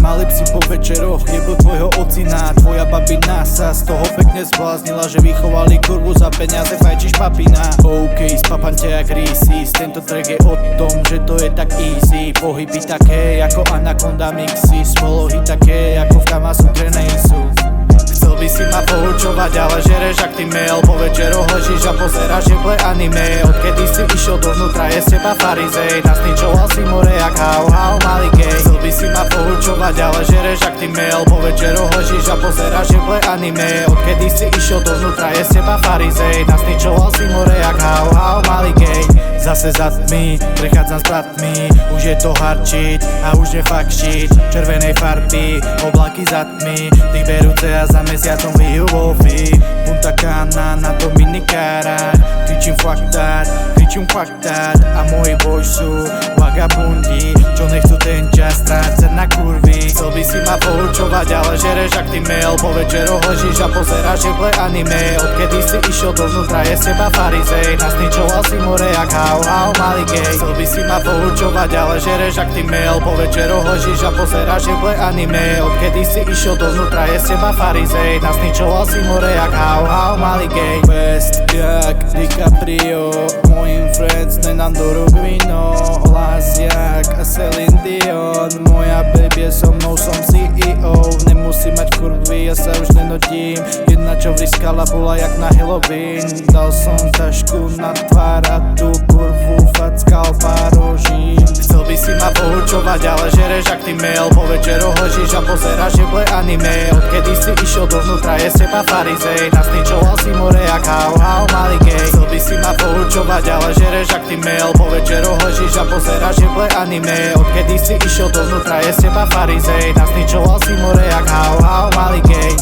Mali psi po večeroch, jebl tvojho ocina. Tvoja babina sa z toho pekne zbláznila, že vychovali kurvu za peniaze, fajčiš papina. OK, spapam ťa jak Reese's. Tento track je o tom, že to je tak easy. Pohyby také ako Anaconda mixy, spolohy také ako v Kamasutre nejsú. Chcel by si ma poučovať, ale žereš ak ty mail. Po večeroch ležíš a pozeráš jeble anime. Odkedy si išiel dovnútra, je z teba farizej. Nasničoval si more jak hau, malý gej. Chcel by si ma poučovať, ale žereš ak ty mail. Po večeroch ležíš a pozeráš jeble anime. Odkedy si išiel dovnútra, je z teba farizej. Nasničoval si more jak hau, malý gej. Zase za tmy, prechádzam s bratmi. Už je to hardshit a už je fakt shit. Červenej farby, oblaky za tmy. Ty berúce a za mesiacom vyjú wolfy. Punta Cana na Dominikárach. Kričím fuck that a moji boys sú vagabundi, čo nechcú ten čas strácať na kurvy. Chcel by si ma poučovať, ale žereš ak ty mail. Po večeroch ležíš a pozeráš jeble anime. Odkedy si išiel dovnútra, je z teba farizej. Nasničoval si more jak hau, malý gej. Chcel by si ma poučovať, ale žereš ak ty mail. Po večeroch ležíš a pozeráš jeble anime. Odkedy si išiel dovnútra, je z teba farizej. Nasničoval si more jak hau, malý gej. Best jak DiCaprio, mojim friends nenám do rúk víno. Hlas jak Celine Dion, moja baby so mnou som CEO. Nemusím mať kurvy, ja sa už nenodím. Jedna čo vriskala bola jak na Halloween. Dal som tašku na tvár a tú kurvu fackal párožím. Chcel by si ma poučovať, ale žereš ak ty mail. Po večeroch ležíš a pozeráš jeble anime. Odkedy si išiel dovnútra, je z teba farizej. Nasničoval si more jak hau, malý gej. Chcel by si ma poučovať, ale žereš ak ty mail. Po večeroch ležíš a pozeráš jeble anime. Odkedy si išiel dovnútra, je z teba farizej. Nasničoval si more jak hau, malý gej.